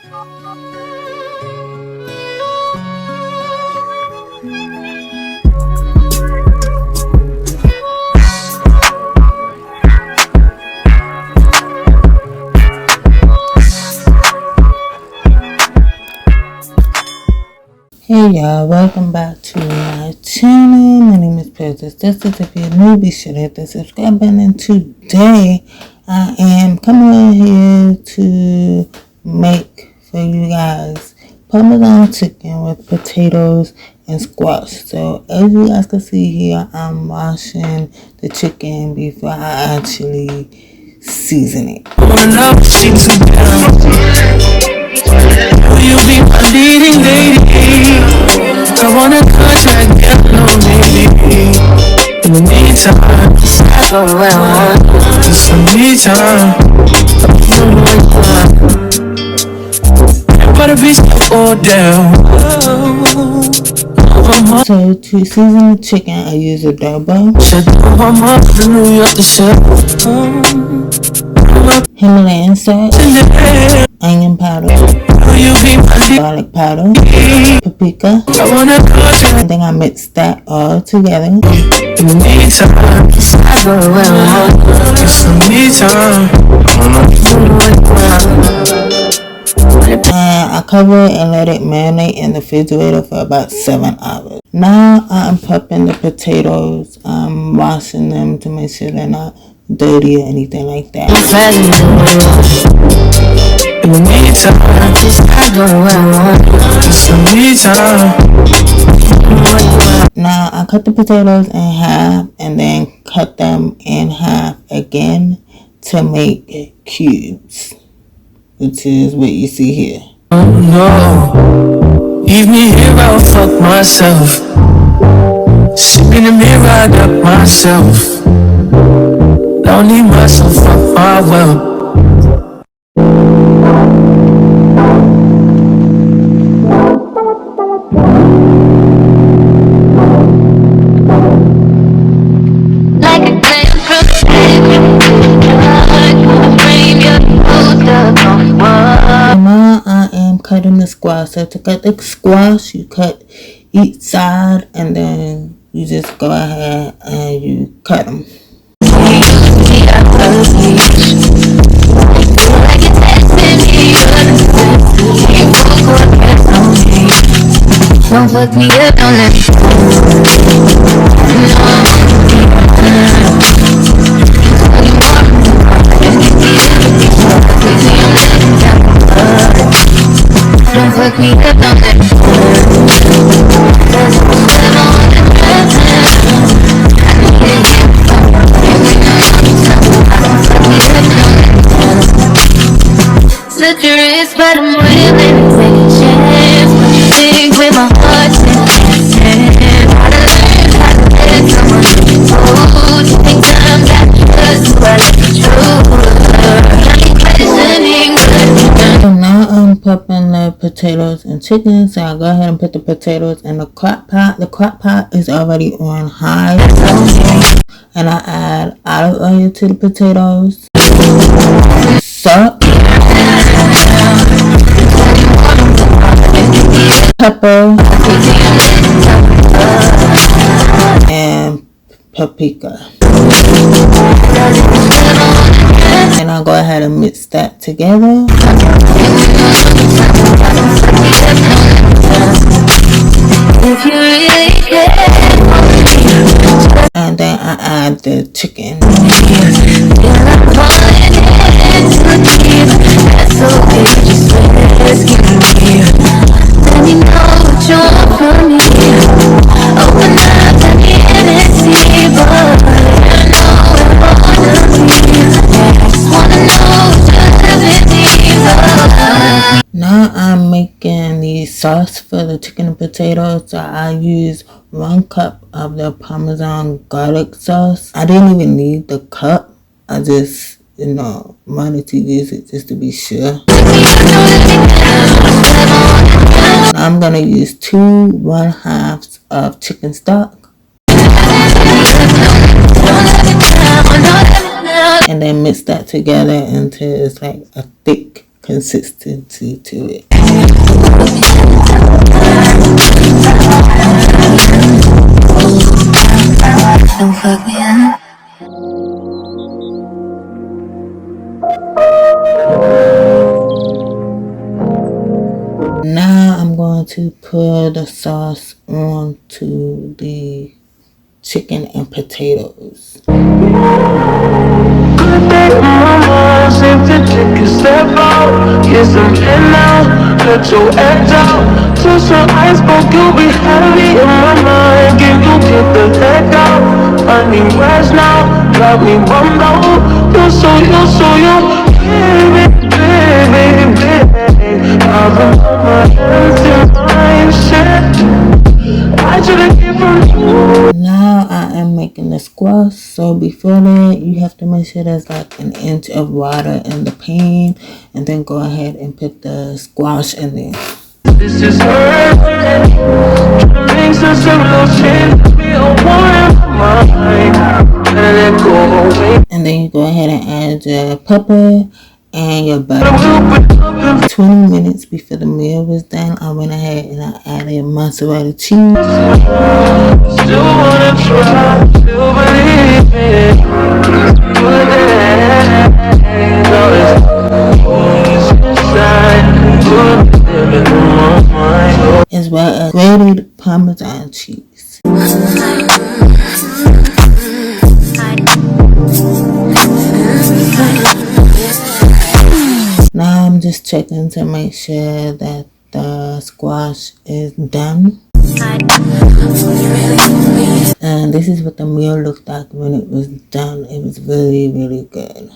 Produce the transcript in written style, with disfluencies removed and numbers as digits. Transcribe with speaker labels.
Speaker 1: Hey y'all, welcome back to my channel. My name is Princess. If you're new, be sure to hit the subscribe button. And today I am coming in here to make for you guys Parmesan chicken with potatoes and squash. So as you guys can see here, I'm washing the chicken before I actually season it.
Speaker 2: Will you be my leading lady? I wanna contract, get no maybe. In the meantime, just some me time. Everybody be so all down.
Speaker 1: So to season the chicken, I use adobo, Himalayan salt, onion powder, garlic powder, paprika, and then I mix that all together. And I cover it and let it marinate in the refrigerator for about 7 hours. Now I'm prepping the potatoes. I'm washing them to make sure they're not dirty or anything like that. Now I cut the potatoes in half and then cut them in half again to make cubes, which is what you see here.
Speaker 2: Oh no, leave me here, I'll fuck myself. Sitting in the mirror, I got myself. Don't need myself, fuck my well.
Speaker 1: Cutting the squash. So to cut the squash, you cut each side and then you just go ahead and you cut them.
Speaker 3: Don't fuck me up, don't let me don't fuck me up, don't let me Such a risk, but I'm willing to take a chance. What you think with my heart's in hand? How to learn how to let someone hold. You think time got just what it's true.
Speaker 1: So now I'm popping the potatoes and chicken. So I'll go ahead and put the potatoes in the crock pot. The crock pot is already on high. And I add olive oil to the potatoes, salt, pepper, and paprika. And I'll go ahead and mix that together. And then I add the chicken. Now I'm making the sauce for the chicken and potatoes. So I use 1 cup of the Parmesan garlic sauce. I didn't even need the cup. I just, wanted to use it just to be sure. I'm going to use 2 1/2 of chicken stock. And then mix that together until it's like a thick consistency to it.
Speaker 3: Don't fuck me up.
Speaker 1: Now I'm going to put the sauce onto the chicken and potatoes.
Speaker 2: Good day, mama, save the chicken, step out, get some in now, let your edge out, to some iceberg, you'll be heavy in my mind, can you get the heck out, I need rest now, got me bummed out, you're so, baby, I've been on my hands in my shit, I should've given you.
Speaker 1: Now I am making the squash. So before that, you have to make sure there's like an inch of water in the pan, and then go ahead and put the squash in there.
Speaker 2: This is her, trying to make sense of little shit, be a war in my mind, let it go away.
Speaker 1: And then you go ahead and add your pepper and your butter. 20 minutes before the meal was done, I went ahead and I added mozzarella cheese.
Speaker 2: Still wanna try, still believe it. Good day, now it's always inside. Good living in my mind.
Speaker 1: As well as grated Parmesan cheese. Now I'm just checking to make sure that the squash is done. And this is what the meal looked like when it was done. It was really, really good.